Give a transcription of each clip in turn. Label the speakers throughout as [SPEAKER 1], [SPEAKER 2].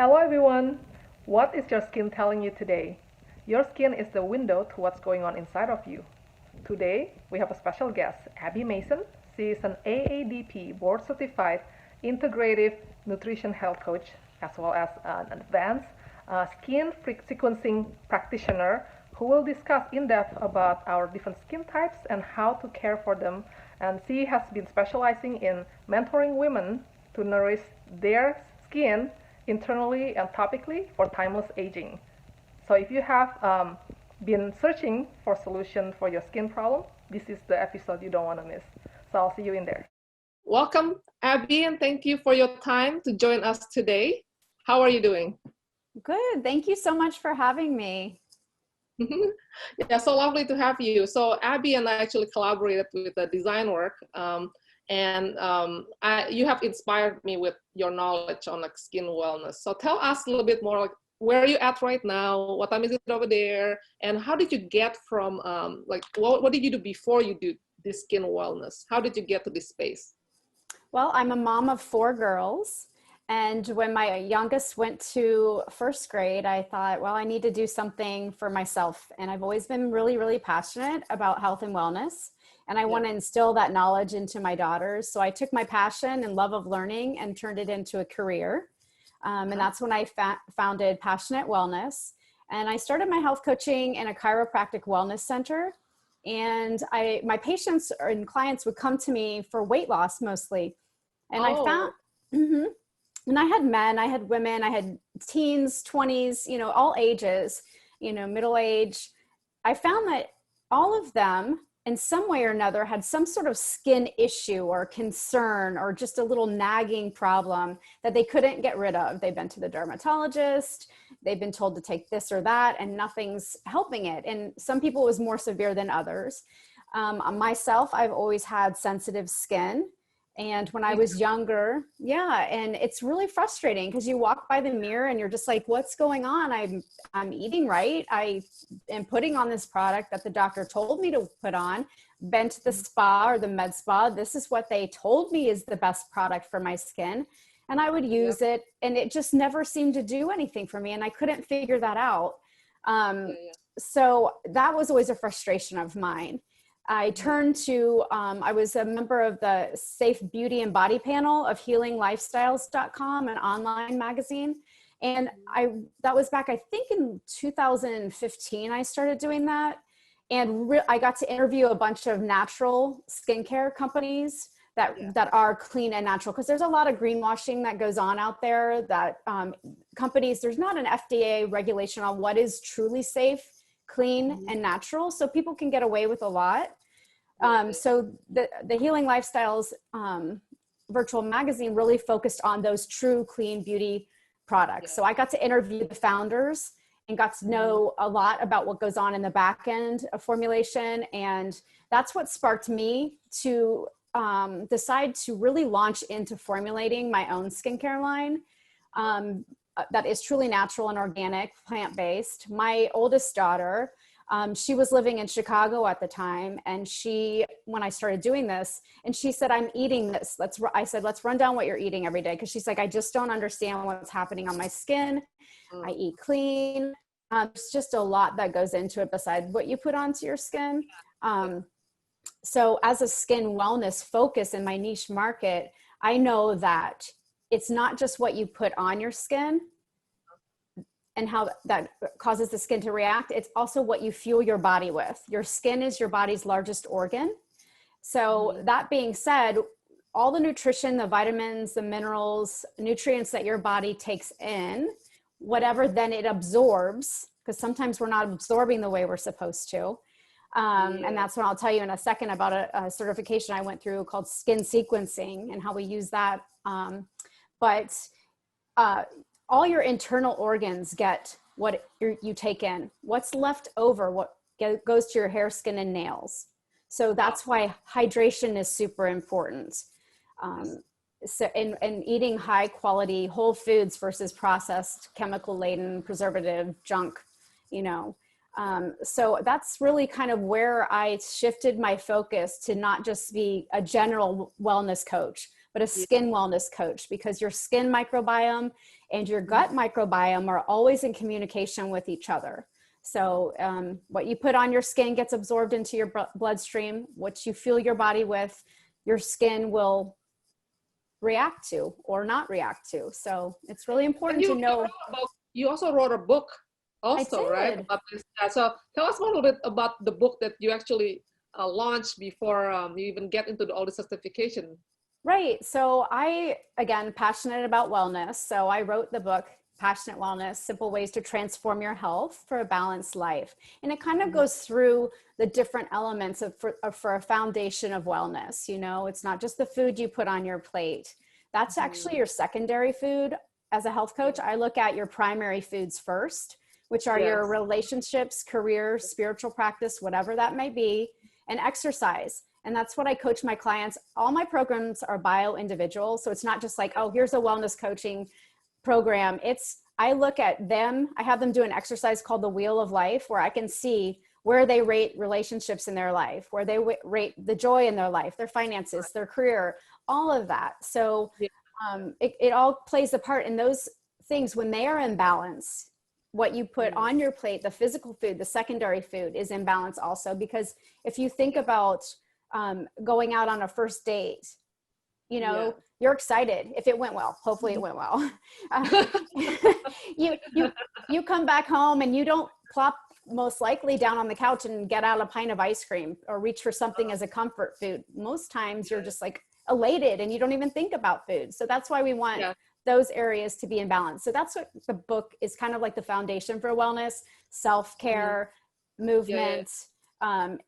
[SPEAKER 1] Hello everyone! What is your skin telling you today? Your skin is the window to what's going on inside of you. Today, we have a special guest, Abby Mason. She is an AADP board certified integrative nutrition health coach, as well as an advanced skin sequencing practitioner who will discuss in depth about our different skin types and how to care for them. And she has been specializing in mentoring women to nourish their skin internally and topically for timeless aging. So if you have been searching for solution for your skin problem, this is the episode you don't want to miss. So I'll see you in there. Welcome, Abby, and thank you for your time to join us today. How are you doing?
[SPEAKER 2] Good. Thank you so much for having me.
[SPEAKER 1] Yeah, so lovely to have you. So Abby and I actually collaborated with the design work, you have inspired me with your knowledge on like skin wellness. So tell us a little bit more, like, where are you at right now? What time is it over there? And how did you get from, what did you do before you did this skin wellness? How did you get to this space?
[SPEAKER 2] Well, I'm a mom of 4 girls. And when my youngest went to first grade, I thought, well, I need to do something for myself. And I've always been really, really passionate about health and wellness. And I want to instill that knowledge into my daughters. So I took my passion and love of learning and turned it into a career. And that's when I founded Passionate Wellness. And I started my health coaching in a chiropractic wellness center. And my patients and clients would come to me for weight loss mostly. And I found, and I had men, I had women, I had teens, 20s, all ages, middle age. I found that all of them in some way or another had some sort of skin issue or concern or just a little nagging problem that they couldn't get rid of. They've been to the dermatologist, they've been told to take this or that, and nothing's helping it. And some people it was more severe than others. Myself, I've always had sensitive skin. And when I was younger, and it's really frustrating because you walk by the mirror and you're just like, what's going on? I'm eating right. I am putting on this product that the doctor told me to put on, been to the spa or the med spa. This is what they told me is the best product for my skin. And I would use it and it just never seemed to do anything for me. And I couldn't figure that out. So that was always a frustration of mine. I turned to, I was a member of the Safe Beauty and Body Panel of healinglifestyles.com, an online magazine. And that was back, I think in 2015, I started doing that. And I got to interview a bunch of natural skincare companies that are clean and natural. Because there's a lot of greenwashing that goes on out there that companies, there's not an FDA regulation on what is truly safe, clean and natural, so people can get away with a lot. So the Healing Lifestyles virtual magazine really focused on those true clean beauty products. So I got to interview the founders and got to know a lot about what goes on in the back end of formulation, and that's what sparked me to decide to really launch into formulating my own skincare line. That is truly natural and organic, plant-based. My oldest daughter, she was living in Chicago at the time. And when I started doing this, and she said, I'm eating this. I said, let's run down what you're eating every day. Cause she's like, I just don't understand what's happening on my skin. I eat clean. There's just a lot that goes into it besides what you put onto your skin. So as a skin wellness focus in my niche market, I know that it's not just what you put on your skin and how that causes the skin to react. It's also what you fuel your body with. Your skin is your body's largest organ. So that being said, all the nutrition, the vitamins, the minerals, nutrients that your body takes in, whatever then it absorbs, because sometimes we're not absorbing the way we're supposed to. And that's what I'll tell you in a second about a certification I went through called skin sequencing and how we use that. But all your internal organs get what you take in. What's left over, what goes to your hair, skin, and nails. So that's why hydration is super important. So and eating high quality whole foods versus processed, chemical laden, preservative junk, So that's really kind of where I shifted my focus to not just be a general wellness coach, but a skin wellness coach, because your skin microbiome and your gut microbiome are always in communication with each other. So what you put on your skin gets absorbed into your bloodstream. What you fuel your body with, your skin will react to or not react to. So it's really important to know.
[SPEAKER 3] You also wrote a book also, right?
[SPEAKER 2] did.
[SPEAKER 3] About this. So tell us a little bit about the book that you actually launched before you even get into all the certification.
[SPEAKER 2] Right. So I, again, passionate about wellness. So I wrote the book, Passionate Wellness, Simple Ways to Transform Your Health for a Balanced Life. And it kind of goes through the different elements for a foundation of wellness. You know, it's not just the food you put on your plate. That's actually your secondary food. As a health coach, I look at your primary foods first, which are your relationships, career, spiritual practice, whatever that may be, and exercise. And that's what I coach my clients. All my programs are bio-individual. So it's not just like, oh, here's a wellness coaching program. I look at them, I have them do an exercise called the Wheel of Life, where I can see where they rate relationships in their life, where they rate the joy in their life, their finances, their career, all of that. So it all plays a part in those things. When they are in balance, what you put on your plate, the physical food, the secondary food, is in balance also. Because if you think about going out on a first date, you know, you're excited if it went well. Hopefully it went well. You come back home and you don't plop most likely down on the couch and get out a pint of ice cream or reach for something as a comfort food. Most times you're just like elated and you don't even think about food. So that's why we want those areas to be in balance. So that's what the book is kind of like, the foundation for wellness, self-care, movement,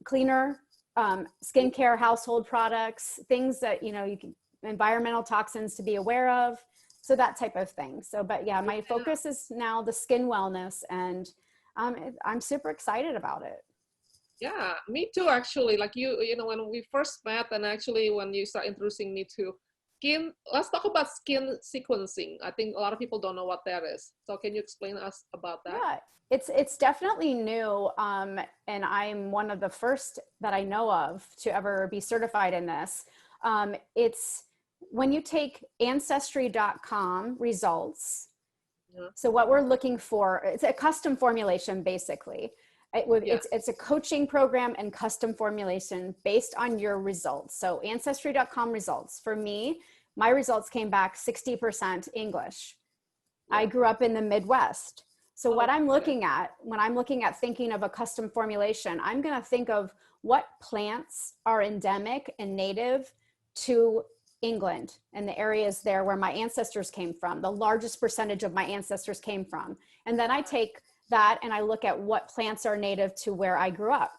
[SPEAKER 2] cleaner, skincare, household products, things that, you know, you can, environmental toxins to be aware of. So that type of thing. So, but yeah, my focus is now the skin wellness, and I'm super excited about it.
[SPEAKER 3] Yeah, me too, actually. Like you know, when we first met, and actually when you start introducing me to skin, let's talk about skin sequencing. I think a lot of people don't know what that is. So can you explain us about that?
[SPEAKER 2] Yeah, it's definitely new. And I'm one of the first that I know of to ever be certified in this. It's when you take ancestry.com results. So what we're looking for, it's a custom formulation, basically. It's a coaching program and custom formulation based on your results. So ancestry.com results. For me, my results came back 60% English. I grew up in the Midwest. So what I'm looking at, when I'm looking at thinking of a custom formulation, I'm going to think of what plants are endemic and native to England and the areas there where my ancestors came from, the largest percentage of my ancestors came from. And then I take that and I look at what plants are native to where I grew up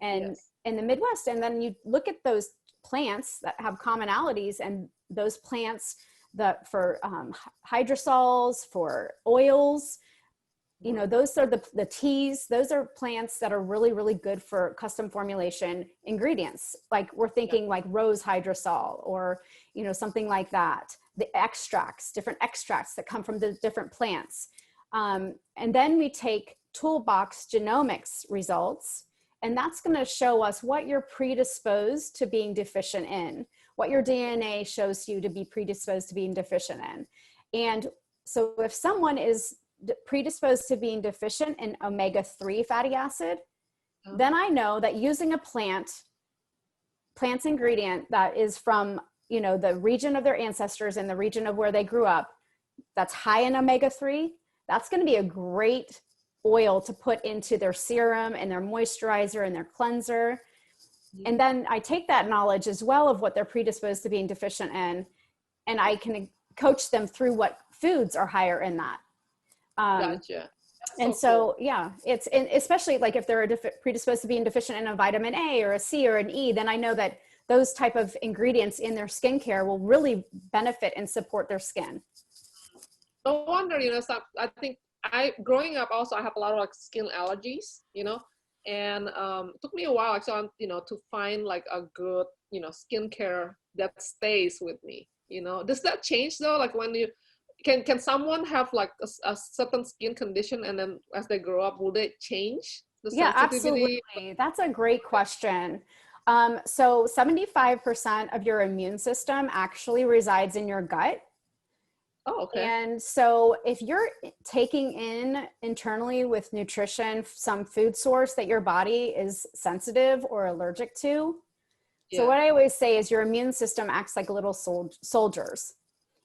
[SPEAKER 2] and in the Midwest. And then you look at those plants that have commonalities, and those plants that for hydrosols, for oils, you know, those are the teas. Those are plants that are really, really good for custom formulation ingredients. Like we're thinking like rose hydrosol, or, you know, something like that. The extracts, different extracts that come from the different plants. And then we take toolbox genomics results, and that's going to show us what you're predisposed to being deficient in, what your DNA shows you to be predisposed to being deficient in. And so if someone is predisposed to being deficient in omega-3 fatty acid, then I know that using a plant's ingredient that is from, you know, the region of their ancestors and the region of where they grew up, that's high in omega-3, that's going to be a great oil to put into their serum and their moisturizer and their cleanser. And then I take that knowledge as well of what they're predisposed to being deficient in, and I can coach them through what foods are higher in that.
[SPEAKER 3] Gotcha.
[SPEAKER 2] And so, cool. Yeah, it's especially like if they're predisposed to being deficient in a vitamin A or a C or an E, then I know that those type of ingredients in their skincare will really benefit and support their skin.
[SPEAKER 3] No wonder, you know, so I think growing up also, I have a lot of like skin allergies, you know, and it took me a while, actually, you know, to find like a good, you know, skincare that stays with me, you know. Does that change though? Like when you, can someone have like a certain skin condition, and then as they grow up, will they change the sensitivity?
[SPEAKER 2] Absolutely. That's a great question. So 75% of your immune system actually resides in your gut.
[SPEAKER 3] Oh, okay.
[SPEAKER 2] And so if you're taking in internally with nutrition, some food source that your body is sensitive or allergic to.
[SPEAKER 3] Yeah.
[SPEAKER 2] So what I always say is your immune system acts like little soldiers.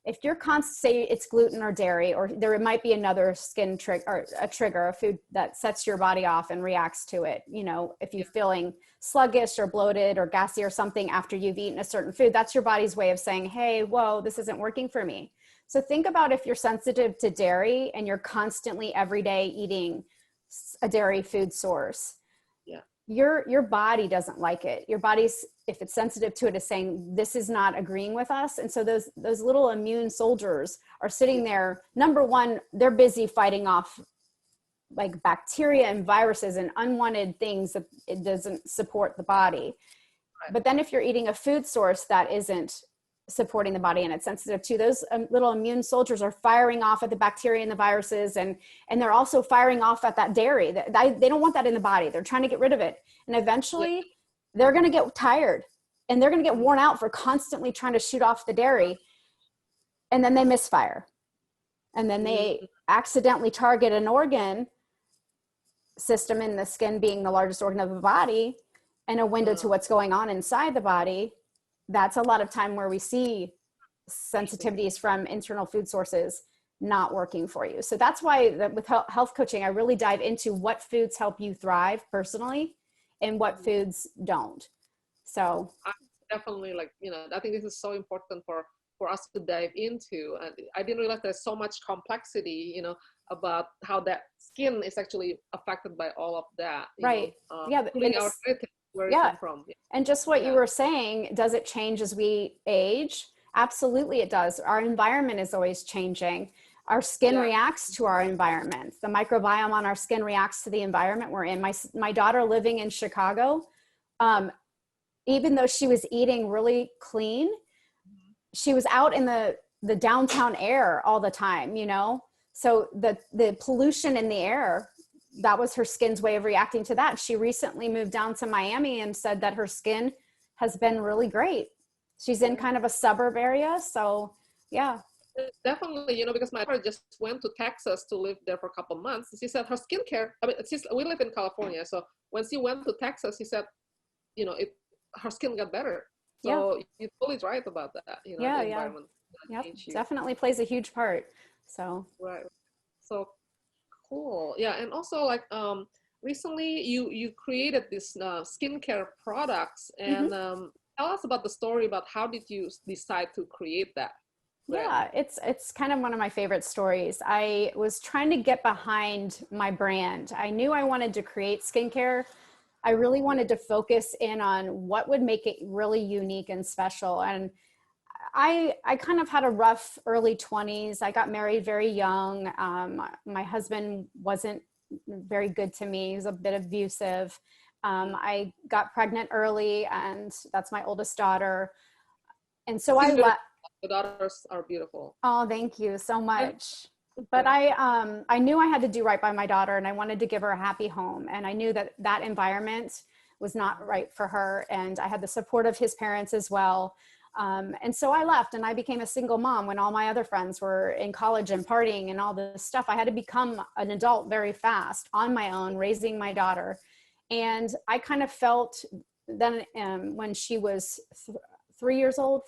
[SPEAKER 2] If you're say it's gluten or dairy, or there might be another skin trick or a trigger, a food that sets your body off and reacts to it. You know, if you're feeling sluggish or bloated or gassy or something after you've eaten a certain food, that's your body's way of saying, hey, whoa, this isn't working for me. So think about if you're sensitive to dairy and you're constantly every day eating a dairy food source.
[SPEAKER 3] Yeah.
[SPEAKER 2] Your body doesn't like it. Your body's, if it's sensitive to it, is saying this is not agreeing with us. And so those little immune soldiers are sitting there. Number one, they're busy fighting off like bacteria and viruses and unwanted things that it doesn't support the body.
[SPEAKER 3] Right.
[SPEAKER 2] But then if you're eating a food source that isn't supporting the body and it's sensitive to, those little immune soldiers are firing off at the bacteria and the viruses, and they're also firing off at that dairy. They don't want that in the body. They're trying to get rid of it. And eventually they're going to get tired and they're going to get worn out for constantly trying to shoot off the dairy. And then they misfire. And then they accidentally target an organ system, in the skin being the largest organ of the body, and a window to what's going on inside the body. That's a lot of time where we see sensitivities from internal food sources not working for you. So that's why with health coaching, I really dive into what foods help you thrive personally and what foods don't. So
[SPEAKER 3] I definitely, like, you know, I think this is so important for us to dive into. And I didn't realize there's so much complexity, you know, about how that skin is actually affected by all of that.
[SPEAKER 2] Right. Yeah.
[SPEAKER 3] Where it come from. Yeah.
[SPEAKER 2] And just what you were saying, does it change as we age? Absolutely it does. Our environment is always changing. Our skin reacts to our environment. The microbiome on our skin reacts to the environment we're in. My daughter living in Chicago, even though she was eating really clean, she was out in the downtown air all the time, you know? So the pollution in the air, that was her skin's way of reacting to that. She recently moved down to Miami and said that her skin has been really great. She's in kind of a suburb area. So yeah.
[SPEAKER 3] Definitely, you know, because my daughter just went to Texas to live there for a couple of months. She said her skincare, I mean, we live in California. So when she went to Texas, she said, you know, her skin got better. So you're totally right about that. You know, the environment.
[SPEAKER 2] Yep, definitely plays a huge part. So.
[SPEAKER 3] Right. So cool. Yeah. And also, like, recently you created this skincare products, and tell us about the story about how did you decide to create that?
[SPEAKER 2] Yeah, it's kind of one of my favorite stories. I was trying to get behind my brand. I knew I wanted to create skincare. I really wanted to focus in on what would make it really unique and special. And I kind of had a rough early 20s. I got married very young. My husband wasn't very good to me. He was a bit abusive. I got pregnant early, and that's my oldest daughter. And so I left.
[SPEAKER 3] The daughters are beautiful.
[SPEAKER 2] Oh, thank you so much. But I knew I had to do right by my daughter, and I wanted to give her a happy home. And I knew that environment was not right for her. And I had the support of his parents as well. And so I left, and I became a single mom when all my other friends were in college and partying and all this stuff. I had to become an adult very fast on my own, raising my daughter. And I kind of felt then when she was 4 years old,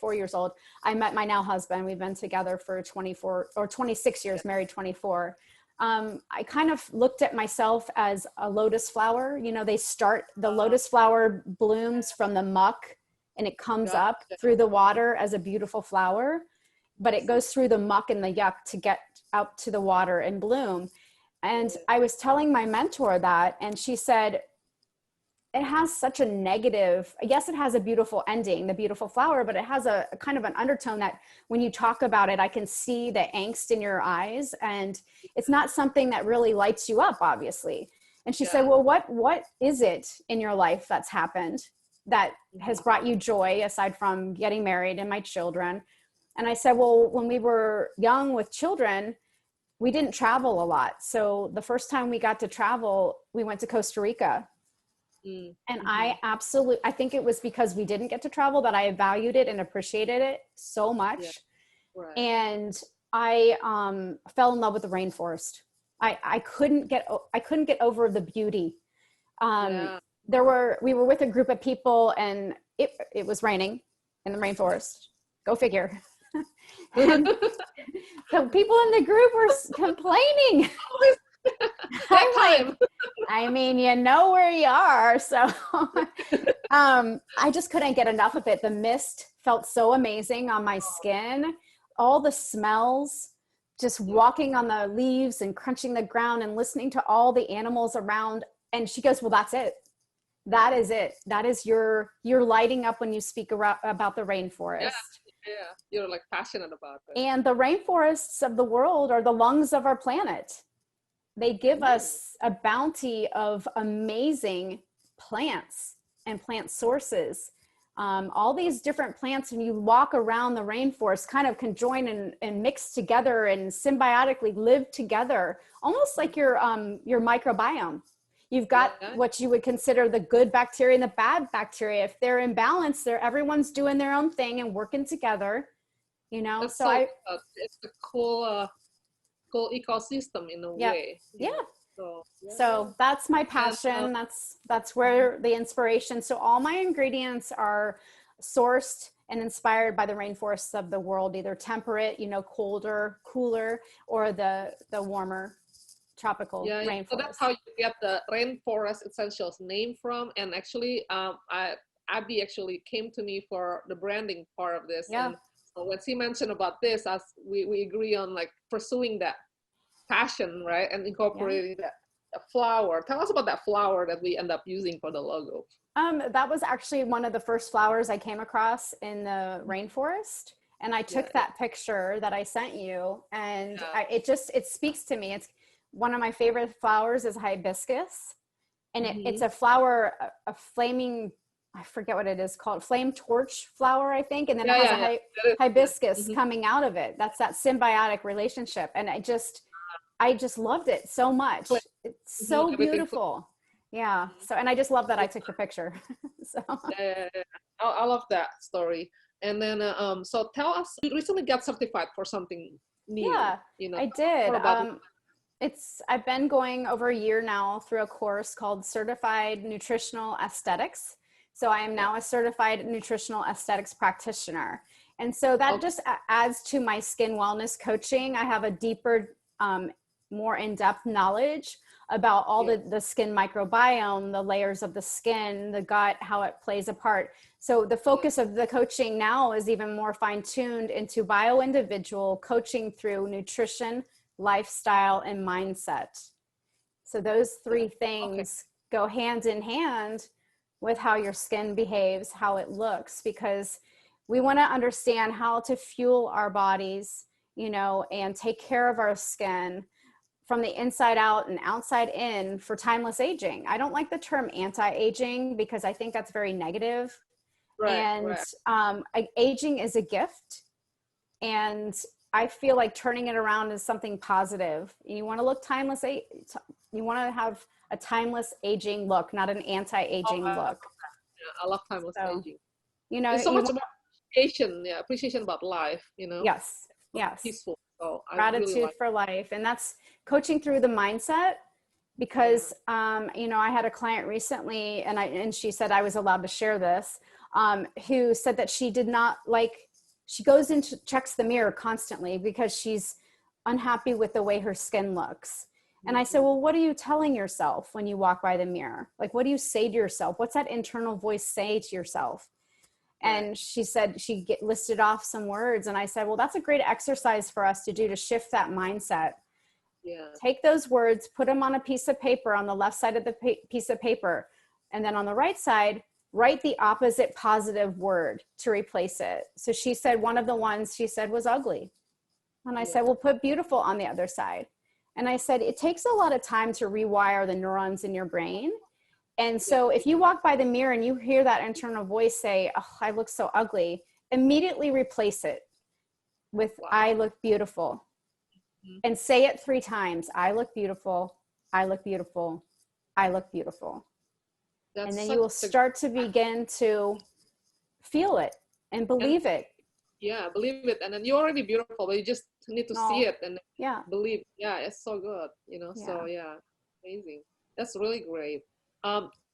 [SPEAKER 2] I met my now husband. We've been together for 26 years, married 24. I kind of looked at myself as a lotus flower. You know, the lotus flower blooms from the muck, and it comes up through the water as a beautiful flower, but it goes through the muck and the yuck to get out to the water and bloom. And I was telling my mentor that, and she said, it has such a negative, yes, it has a beautiful ending, the beautiful flower, but it has a kind of an undertone that when you talk about it, I can see the angst in your eyes, and it's not something that really lights you up, obviously. And she said, well, what is it in your life that's happened that has brought you joy aside from getting married and my children? And I said, well, when we were young with children, we didn't travel a lot. So the first time we got to travel, we went to Costa Rica. And I think it was because we didn't get to travel that I valued it and appreciated it so much.
[SPEAKER 3] Yeah. Right.
[SPEAKER 2] And I fell in love with the rainforest. I couldn't get over the beauty. We were with a group of people, and it was raining in the rainforest. Go figure. And the people in the group were complaining. I mean, you know where you are. So I just couldn't get enough of it. The mist felt so amazing on my skin. All the smells, just walking on the leaves and crunching the ground and listening to all the animals around. And she goes, well, that's it. That is it. That is you're lighting up when you speak about the rainforest.
[SPEAKER 3] Yeah, you're like passionate about it.
[SPEAKER 2] And the rainforests of the world are the lungs of our planet. They give us a bounty of amazing plants and plant sources. All these different plants, when you walk around the rainforest, kind of can join and mix together and symbiotically live together, almost like your microbiome. You've got what you would consider the good bacteria and the bad bacteria. If they're in balance, everyone's doing their own thing and working together, you know.
[SPEAKER 3] That's it's a cool ecosystem in a way.
[SPEAKER 2] So that's my passion. That's where the inspiration. So all my ingredients are sourced and inspired by the rainforests of the world, either temperate, colder, cooler, or the warmer tropical rainforest.
[SPEAKER 3] So that's how you get the rainforest essentials name from. And actually, Abby actually came to me for the branding part of this. And so when she mentioned about this, as we agree on like pursuing that passion, right, and incorporating that flower. Tell us about that flower that we end up using for the logo.
[SPEAKER 2] That was actually one of the first flowers I came across in the rainforest. And I took that picture that I sent you, and it speaks to me. It's one of my favorite flowers is hibiscus, and it's a flower, a flaming, I forget what it is called, flame torch flower, I think. And then it has a hibiscus coming out of it. That's that symbiotic relationship. And I just loved it so much. It's so beautiful. Yeah. So, and I just love that I took the picture. So
[SPEAKER 3] I love that story. And then, so tell us, you recently got certified for something new.
[SPEAKER 2] Yeah, I did. I've been going over a year now through a course called Certified Nutritional Aesthetics. So I am now a certified nutritional aesthetics practitioner. And so that just adds to my skin wellness coaching. I have a deeper, more in-depth knowledge about all the skin microbiome, the layers of the skin, the gut, how it plays a part. So the focus of the coaching now is even more fine-tuned into bio-individual coaching through nutrition, lifestyle, and mindset. So those three things go hand in hand with how your skin behaves, how it looks, because we want to understand how to fuel our bodies, and take care of our skin from the inside out and outside in for timeless aging. I don't like the term anti-aging because I think that's very negative. Aging is a gift, and I feel like turning it around is something positive. You want to look timeless. You want to have a timeless aging look, not an anti-aging look.
[SPEAKER 3] I love timeless aging.
[SPEAKER 2] There's
[SPEAKER 3] so much about appreciation about life.
[SPEAKER 2] Yes.
[SPEAKER 3] Peaceful. So
[SPEAKER 2] gratitude really for life, and that's coaching through the mindset. Because I had a client recently, and she said I was allowed to share this. Who said that she did not like. She goes into checks the mirror constantly because she's unhappy with the way her skin looks. And I said, well, what are you telling yourself when you walk by the mirror? Like, what do you say to yourself? What's that internal voice say to yourself? And she said, listed off some words. And I said, well, that's a great exercise for us to do to shift that mindset. Yeah. Take those words, put them on a piece of paper on the left side of the piece of paper. And then on the right side, write the opposite positive word to replace it. So she said one of the ones she said was ugly. And I said, well, put beautiful on the other side. And I said, it takes a lot of time to rewire the neurons in your brain. And so if you walk by the mirror and you hear that internal voice say, oh, I look so ugly, immediately replace it with, I look beautiful. And say it 3 times. I look beautiful. I look beautiful. I look beautiful. And
[SPEAKER 3] That's
[SPEAKER 2] then you
[SPEAKER 3] such
[SPEAKER 2] will
[SPEAKER 3] a,
[SPEAKER 2] start to begin to feel it and
[SPEAKER 3] and
[SPEAKER 2] believe it.
[SPEAKER 3] yeah, believe it. And then you're already beautiful, but you just need to see
[SPEAKER 2] Oh,
[SPEAKER 3] it and
[SPEAKER 2] yeah,
[SPEAKER 3] believe. Yeah, it's so good, you know.
[SPEAKER 2] yeah.
[SPEAKER 3] So yeah, amazing. That's really great.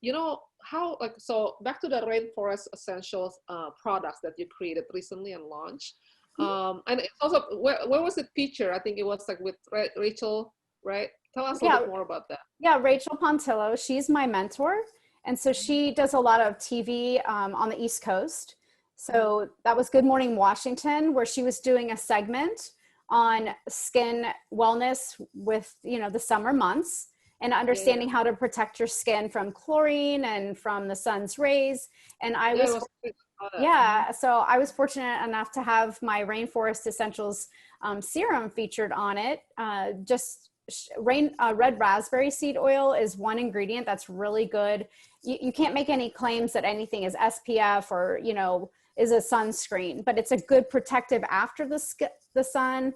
[SPEAKER 3] You know how like so back to the rainforest essentials products that you created recently and launched. And it's also where was it featured? I think it was like with Rachel, right? Tell us a little
[SPEAKER 2] Yeah,
[SPEAKER 3] bit more about that.
[SPEAKER 2] yeah, Rachel Pontillo, she's my mentor. And so she does a lot of TV on the East Coast. So that was Good Morning Washington, where she was doing a segment on skin wellness with, you know, the summer months and
[SPEAKER 3] Yeah, yeah,
[SPEAKER 2] understanding how to protect your skin from chlorine and from the sun's rays. And I
[SPEAKER 3] yeah. It
[SPEAKER 2] was,
[SPEAKER 3] was great. I saw that.
[SPEAKER 2] yeah, so I was fortunate enough to have my Rainforest Essentials serum featured on it. Red raspberry seed oil is one ingredient that's really good. You can't make any claims that anything is SPF or, you know, is a sunscreen, but it's a good protective after the sun.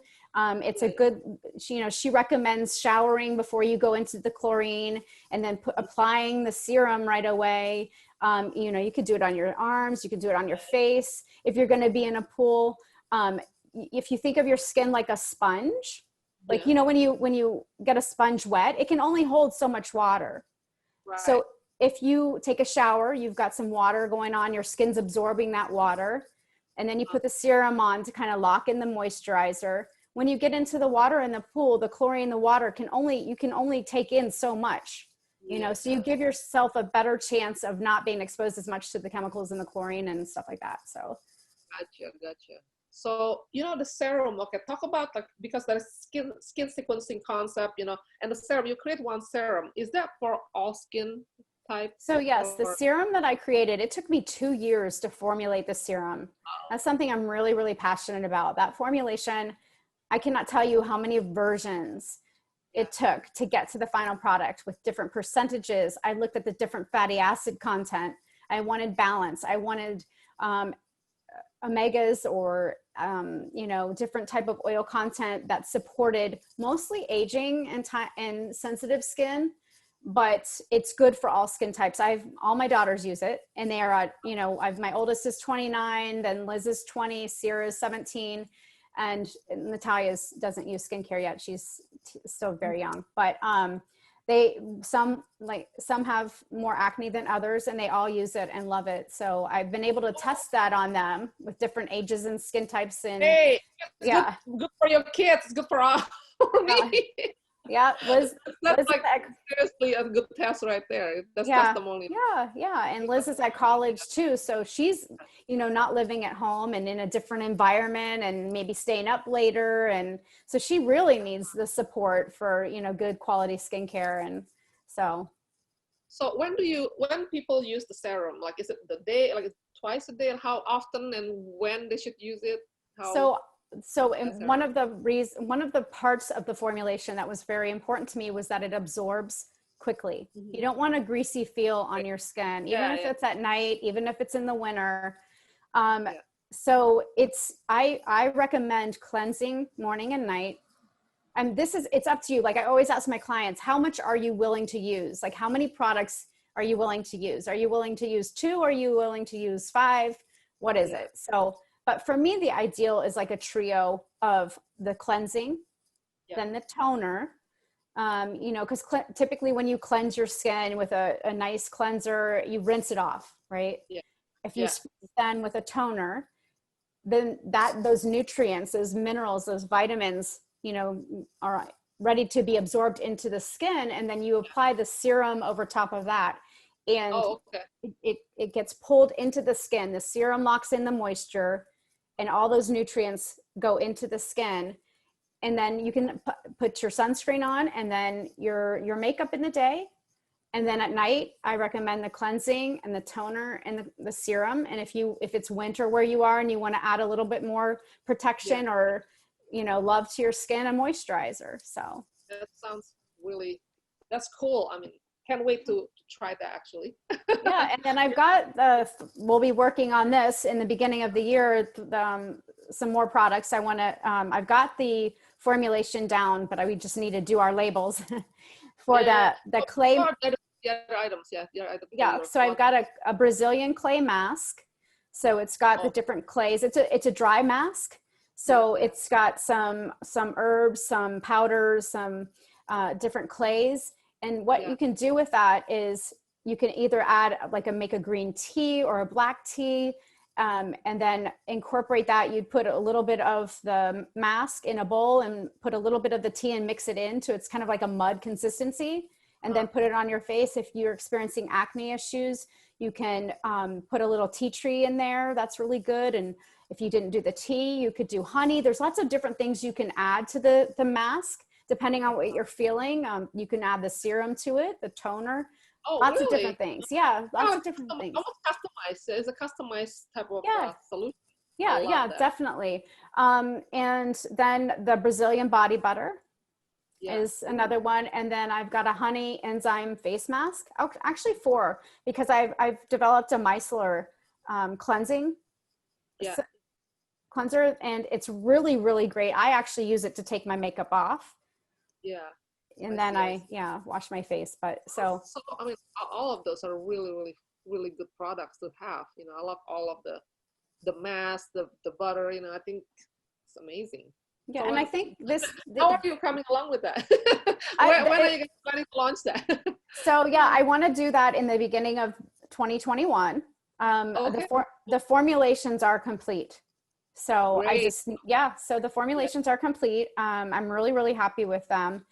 [SPEAKER 2] It's a good, you know, she recommends showering before you go into the chlorine and then applying the serum right away. You know, you could do it on your arms, you could do it on your face. If you're going to be in a pool, if you think of your skin like a sponge, like,
[SPEAKER 3] Yeah,
[SPEAKER 2] you know, when you get a sponge wet, it can only hold so much water.
[SPEAKER 3] right.
[SPEAKER 2] So if you take a shower, you've got some water going on, your skin's absorbing that water, and then you put the serum on to kind of lock in the moisturizer. When you get into the water in the pool, the chlorine in the water you can only take in so much, you know, so you give yourself a better chance of not being exposed as much to the chemicals in the chlorine and stuff like that. So
[SPEAKER 3] Gotcha. So, you know, the serum, okay, talk about like, because there's skin sequencing concept, you know, and the serum, you create one serum. Is that for all skin types?
[SPEAKER 2] So yes, the
[SPEAKER 3] Or,
[SPEAKER 2] serum that I created, it took me 2 years to formulate the serum. That's something I'm really, really passionate about. That formulation, I cannot tell you how many versions it took to get to the final product with different percentages. I looked at the different fatty acid content. I wanted balance. I wanted omegas or, you know, different type of oil content that supported mostly aging and sensitive skin, but it's good for all skin types. All my daughters use it and they are, you know, my oldest is 29, then Liz is 20, Sierra's 17, and Natalia doesn't use skincare yet. She's still very young, but some have more acne than others and they all use it and love it. So I've been able to test that on them with different ages and skin types. And
[SPEAKER 3] hey, it's
[SPEAKER 2] yeah,
[SPEAKER 3] good for your kids. It's good for all, for me.
[SPEAKER 2] yeah,
[SPEAKER 3] That's like seriously a good test right there. That's testimony.
[SPEAKER 2] Yeah. And Liz is at college too. So she's, you know, not living at home and in a different environment and maybe staying up later. And so she really needs the support for, you know, good quality skincare. And so.
[SPEAKER 3] So when people use the serum, like, is it the day, like twice a day, and how often and when they should use it?
[SPEAKER 2] So one of the parts of the formulation that was very important to me was that it absorbs quickly. You don't want a greasy feel on your skin, even if it's at night, even if it's in the winter. So I recommend cleansing morning and night. And it's up to you. Like I always ask my clients, how much are you willing to use? Like how many products are you willing to use? Are you willing to use 2? Are you willing to use 5? What is it? So, but for me, the ideal is like a trio of the cleansing, then the toner, you know, because typically when you cleanse your skin with a nice cleanser, you rinse it off, right? If you then with a toner, then those nutrients, those minerals, those vitamins, you know, are ready to be absorbed into the skin. And then you apply the serum over top of that. And it gets pulled into the skin. The serum locks in the moisture and all those nutrients go into the skin. And then you can put your sunscreen on and then your makeup in the day. And then at night, I recommend the cleansing and the toner and the serum. And if it's winter where you are and you want to add a little bit more protection or, you know, love to your skin, a moisturizer. So
[SPEAKER 3] that sounds that's cool. I mean, can't wait to try that actually.
[SPEAKER 2] Yeah. And then I've got we'll be working on this in the beginning of the year, some more products. I've got the formulation down, but we just need to do our labels for the clay.
[SPEAKER 3] the other items, yeah, the other items.
[SPEAKER 2] Yeah, so I've got a Brazilian clay mask. So it's got the different clays. It's a dry mask. So it's got some herbs, some powders, some different clays. And what you can do with that is you can either add make a green tea or a black tea, and then incorporate that. You'd put a little bit of the mask in a bowl and put a little bit of the tea and mix it in. So it's kind of like a mud consistency, and then put it on your face. If you're experiencing acne issues, you can put a little tea tree in there. That's really good. And if you didn't do the tea, you could do honey. There's lots of different things you can add to the mask, depending on what you're feeling. You can add the serum to it, the toner.
[SPEAKER 3] Oh,
[SPEAKER 2] lots
[SPEAKER 3] really?
[SPEAKER 2] of different things. Yeah, lots of different things.
[SPEAKER 3] Almost customized. It's a customized type of solution.
[SPEAKER 2] Yeah, definitely. And then the Brazilian body butter is another one. And then I've got a honey enzyme face mask. Actually 4, because I've developed a micellar cleansing cleanser, and it's really, really great. I actually use it to take my makeup off. Yeah. And then I wash my face. But so
[SPEAKER 3] I mean, all of those are really, really, really good products to have. You know, I love all of the mask, the butter. You know, I think it's amazing.
[SPEAKER 2] Yeah, so and I think this.
[SPEAKER 3] How are you coming along with that? when are you planning to launch that?
[SPEAKER 2] So yeah, I want to do that in the beginning of 2021. The formulations are complete. So
[SPEAKER 3] Great.
[SPEAKER 2] So the formulations are complete. I'm really, really happy with them.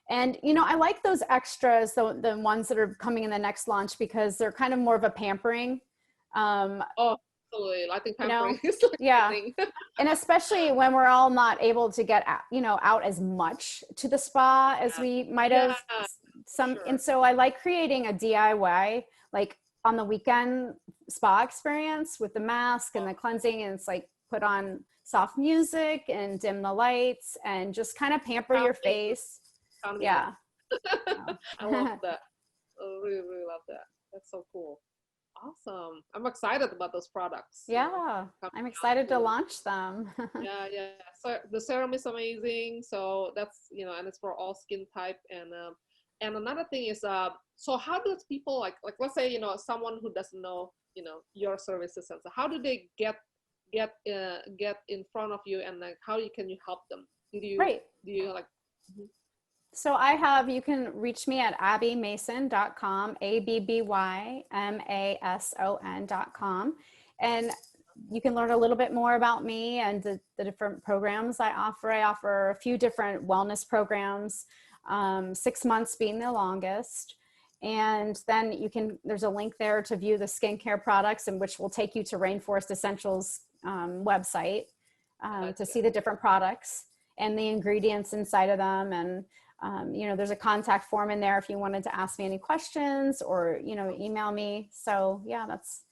[SPEAKER 2] And, you know, I like those extras, the ones that are coming in the next launch, because they're kind of more of a pampering.
[SPEAKER 3] Absolutely. I think pampering is
[SPEAKER 2] and especially when we're all not able to get out as much to the spa as we might have and so I like creating a DIY, like on the weekend spa experience with the mask and the cleansing, and it's like put on soft music and dim the lights and just kind of pamper your face.
[SPEAKER 3] I love that. I really, really love that. That's so cool. Awesome. I'm excited about those products.
[SPEAKER 2] Yeah, I'm excited to launch them.
[SPEAKER 3] yeah. So the serum is amazing. So that's, and it's for all skin type. And another thing is, so how does people like let's say, someone who doesn't know, your services, and so how do they get in front of you, and like how can you help them? Do you like?
[SPEAKER 2] So you can reach me at abbymason.com, ABBYMASON.com. And you can learn a little bit more about me and the different programs I offer. I offer a few different wellness programs, 6 months being the longest. And then there's a link there to view the skincare products, and which will take you to Rainforest Essentials website to see the different products and the ingredients inside of them. And there's a contact form in there if you wanted to ask me any questions or, email me. So yeah, that's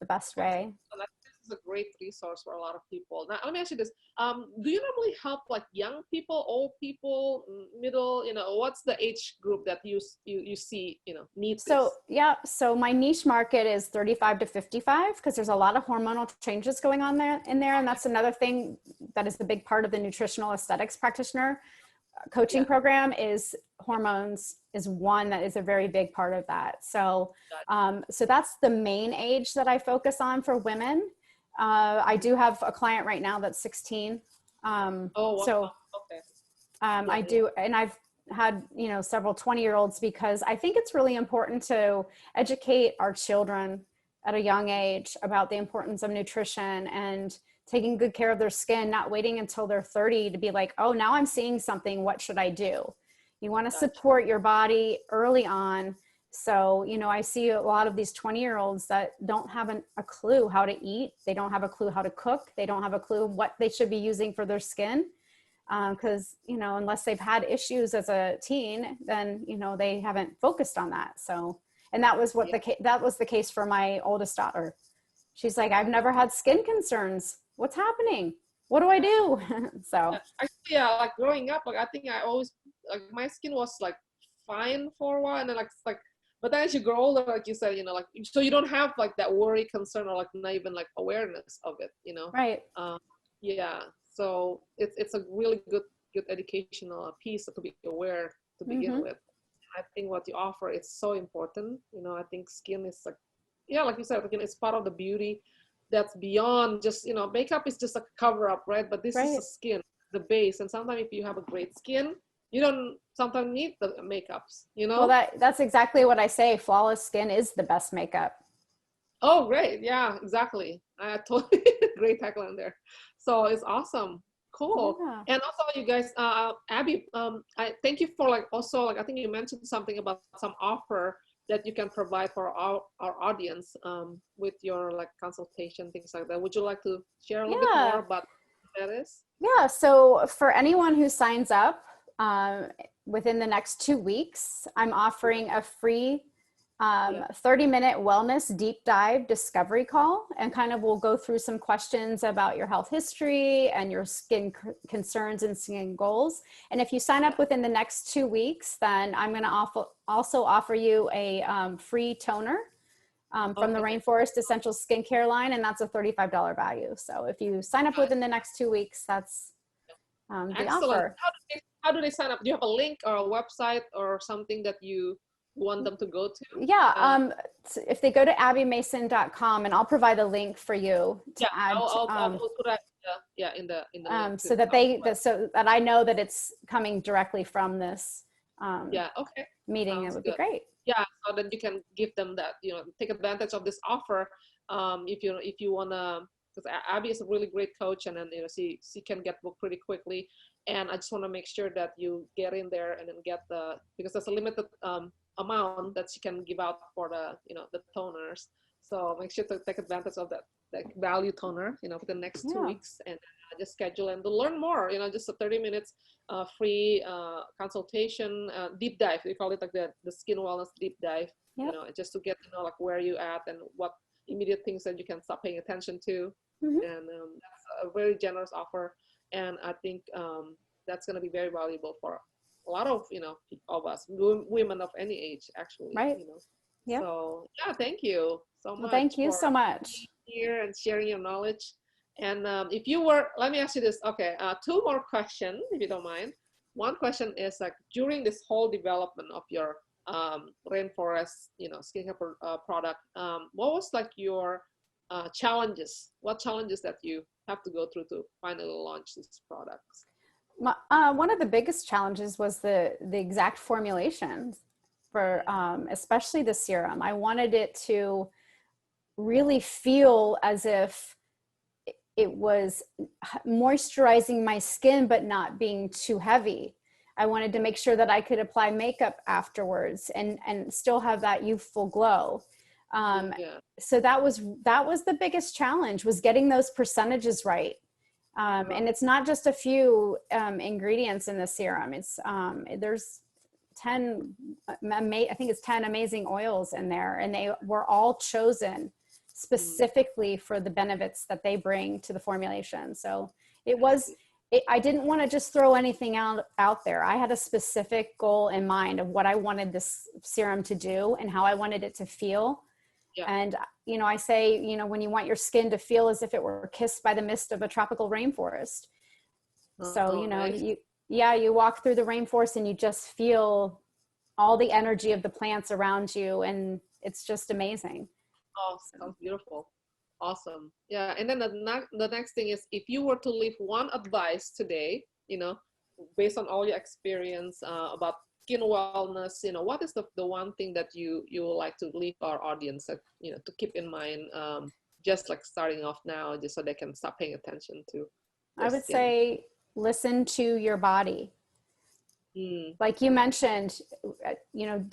[SPEAKER 2] the best way.
[SPEAKER 3] This is a great resource for a lot of people. Now, let me ask you this. Do you normally help like young people, old people, middle, what's the age group that you see, needs this?
[SPEAKER 2] So my niche market is 35 to 55, because there's a lot of hormonal changes going on in there. And that's another thing that is the big part of the nutritional aesthetics practitioner coaching program. Is hormones is one that is a very big part of that. So so that's the main age that I focus on for women. I do have a client right now that's 16. I do, and I've had several 20-year-olds, because I think it's really important to educate our children at a young age about the importance of nutrition and taking good care of their skin, not waiting until they're 30 to be like, oh, now I'm seeing something, what should I do? You want to support your body early on. So, I see a lot of these 20-year-olds that don't have a clue how to eat. They don't have a clue how to cook. They don't have a clue what they should be using for their skin. Because, unless they've had issues as a teen, then, they haven't focused on that. So, and that was that was the case for my oldest daughter. She's like, I've never had skin concerns. What's happening? What do I do? So
[SPEAKER 3] actually, like growing up, like I think I always my skin was like fine for a while, and then but then as you grow older, like you said, so you don't have like that worry, concern, or like not even like awareness of it,
[SPEAKER 2] Right.
[SPEAKER 3] So it's a really good educational piece to be aware to begin with. I think what you offer is so important. You know, I think skin is like, yeah, like you said, again, it's part of the beauty that's beyond just, you know, makeup is just a cover up, right? But this is
[SPEAKER 2] Right.
[SPEAKER 3] the skin, the base. And sometimes if you have a great skin, you don't sometimes need the makeups, you
[SPEAKER 2] Well,
[SPEAKER 3] know?
[SPEAKER 2] that's exactly what I say. Flawless skin is the best makeup.
[SPEAKER 3] Oh, great. Yeah, exactly. I totally great tagline there. So it's awesome. Cool.
[SPEAKER 2] Yeah.
[SPEAKER 3] And also you guys, Abby, I thank you for like also like I think you mentioned something about some offer that you can provide for our audience with your like consultation, things like that. Would you like to share a little bit more
[SPEAKER 2] Yeah.
[SPEAKER 3] about what that is?
[SPEAKER 2] Yeah. So for anyone who signs up within the next 2 weeks, I'm offering a free 30-minute wellness deep dive discovery call, and kind of we'll go through some questions about your health history and your skin concerns and skin goals. And if you sign up within the next 2 weeks, then I'm going to also offer you a free toner from the Rainforest Essential Skincare line, and that's a $35 value. So if you sign up within the next 2 weeks, that's the
[SPEAKER 3] Excellent.
[SPEAKER 2] offer.
[SPEAKER 3] How do they sign up? Do you have a link or a website or something that you want them to go to?
[SPEAKER 2] Yeah, if they go to abbymason.com, and I'll provide a link for you to add.
[SPEAKER 3] I'll put that in the link
[SPEAKER 2] so that so that I know that it's coming directly from this
[SPEAKER 3] okay,
[SPEAKER 2] meeting.
[SPEAKER 3] sounds
[SPEAKER 2] It would
[SPEAKER 3] good.
[SPEAKER 2] be great.
[SPEAKER 3] Yeah, so then you can give them that, you know, take advantage of this offer if you wanna, because Abby is a really great coach, and then you know she can get booked pretty quickly, and I just want to make sure that you get in there and then get the, because there's a limited amount that she can give out for the, you know, the toners. So make sure to take advantage of that value toner, you know, for the next 2 weeks, and just schedule and to learn more, you know, just a 30 minutes free consultation, deep dive. We call it like the skin wellness deep dive, you know, just to get to know like where you at and what immediate things that you can start paying attention to. And that's a very generous offer. And I think that's going to be very valuable for a lot of, you know, of us, women of any age, actually,
[SPEAKER 2] Right.
[SPEAKER 3] you know.
[SPEAKER 2] Yeah.
[SPEAKER 3] So yeah, thank you so much.
[SPEAKER 2] Well, thank you so much.
[SPEAKER 3] Here and sharing your knowledge. And if you were, let me ask you this. Okay, 2 more questions, if you don't mind. One question is like during this whole development of your rainforest, you know, skincare product, what was like your challenges? What challenges that you have to go through to finally launch these products?
[SPEAKER 2] One of the biggest challenges was the exact formulations for especially the serum. I wanted it to really feel as if it was moisturizing my skin, but not being too heavy. I wanted to make sure that I could apply makeup afterwards and still have that youthful glow. So that was the biggest challenge, was getting those percentages right. And it's not just a few ingredients in the serum. It's there's 10, I think it's 10 amazing oils in there, and they were all chosen specifically for the benefits that they bring to the formulation. So I didn't want to just throw anything out there. I had a specific goal in mind of what I wanted this serum to do and how I wanted it to feel. And, you know, I say, you know, when you want your skin to feel as if it were kissed by the mist of a tropical rainforest. So, you know, you walk through the rainforest and you just feel all the energy of the plants around you, and it's just amazing.
[SPEAKER 3] Oh, sounds beautiful. Awesome. Yeah. And then the next thing is, if you were to leave one advice today, you know, based on all your experience about skin wellness, you know, what is the one thing that you would like to leave our audience that, you know, to keep in mind, just like starting off now, just so they can start paying attention to?
[SPEAKER 2] I would say listen to your body. Like you mentioned, you know,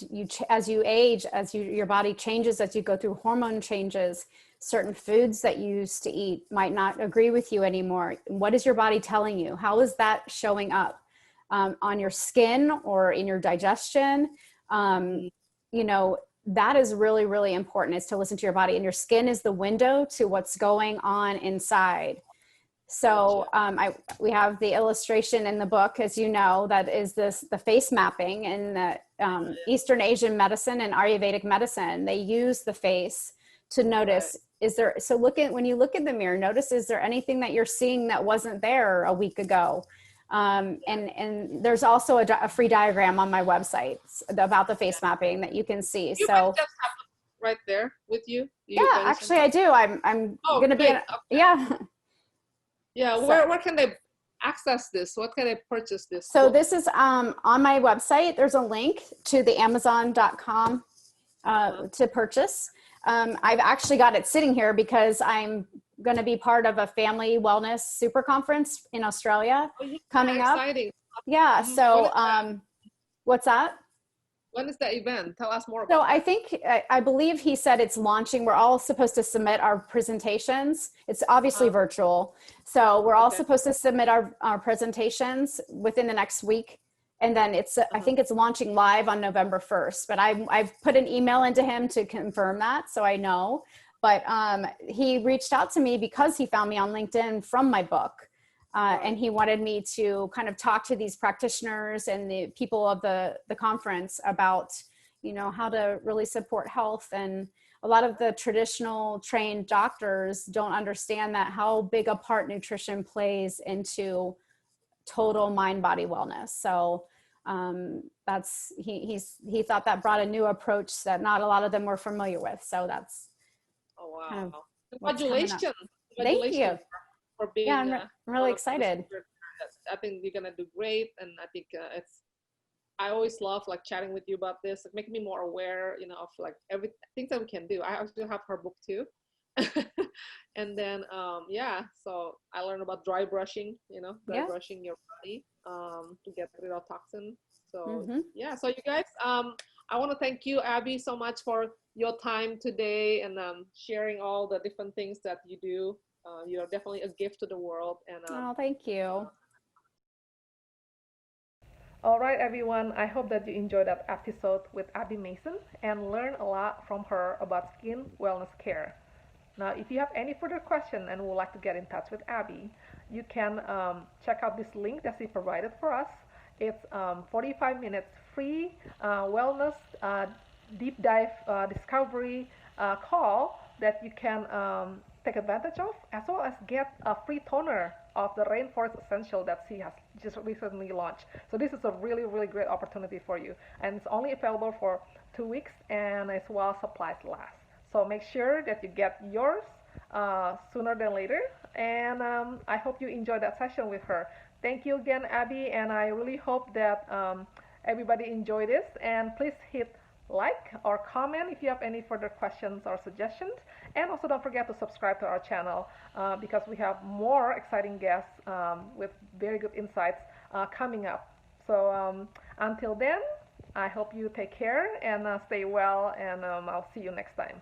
[SPEAKER 2] as you age, your body changes, as you go through hormone changes, certain foods that you used to eat might not agree with you anymore. What is your body telling you? How is that showing up on your skin or in your digestion? You know, that is really, really important, is to listen to your body, and your skin is the window to what's going on inside. So we have the illustration in the book, as you know, that is the face mapping in the Eastern Asian medicine and Ayurvedic medicine. They use the face to notice, when you look in the mirror, notice, is there anything that you're seeing that wasn't there a week ago? And there's also a free diagram on my website about the face mapping that you can see.
[SPEAKER 3] You might just have it right there with you.
[SPEAKER 2] Yeah, actually I do. I'm going to be,
[SPEAKER 3] okay.
[SPEAKER 2] Yeah.
[SPEAKER 3] Yeah,
[SPEAKER 2] So,
[SPEAKER 3] where can they access this? What can they purchase this?
[SPEAKER 2] So this is on my website. There's a link to the Amazon.com to purchase. I've actually got it sitting here because I'm going to be part of a family wellness super conference in Australia coming up.
[SPEAKER 3] Exciting.
[SPEAKER 2] Yeah. So what's that?
[SPEAKER 3] When is the event? Tell us more about
[SPEAKER 2] So I believe he said it's launching. We're all supposed to submit our presentations. It's obviously virtual. So we're all supposed to submit our presentations within the next week. And then I think it's launching live on November 1st, but I've put an email into him to confirm that. So I know, but he reached out to me because he found me on LinkedIn from my book. And he wanted me to kind of talk to these practitioners and the people of the conference about, how to really support health. And a lot of the traditional trained doctors don't understand that how big a part nutrition plays into total mind body wellness. So he thought that brought a new approach that not a lot of them were familiar with. So that's
[SPEAKER 3] kind of congratulations.
[SPEAKER 2] Thank you
[SPEAKER 3] for being
[SPEAKER 2] I'm really excited.
[SPEAKER 3] I think you're gonna do great, and I think I always love like chatting with you about this. It makes me more aware, of like things that we can do. I also have her book too. And then so I learned about dry brushing, brushing your body to get rid of toxin. So so you guys, I want to thank you, Abby, so much for your time today and sharing all the different things that you do. You're definitely a gift to the world. And
[SPEAKER 2] thank you.
[SPEAKER 1] All right, everyone. I hope that you enjoyed that episode with Abby Mason and learned a lot from her about skin wellness care. Now, if you have any further question and would like to get in touch with Abby, you can check out this link that she provided for us. It's 45 minutes free wellness deep dive discovery call that you can take advantage of, as well as get a free toner of the Rainforest Essential that she has just recently launched. So this is a really, really great opportunity for you. And it's only available for 2 weeks and as while supplies last. So make sure that you get yours sooner than later. And I hope you enjoyed that session with her. Thank you again, Abby, and I really hope that everybody enjoyed this. And please hit like or comment if you have any further questions or suggestions. And also don't forget to subscribe to our channel because we have more exciting guests with very good insights coming up. So until then, I hope you take care and stay well, and I'll see you next time.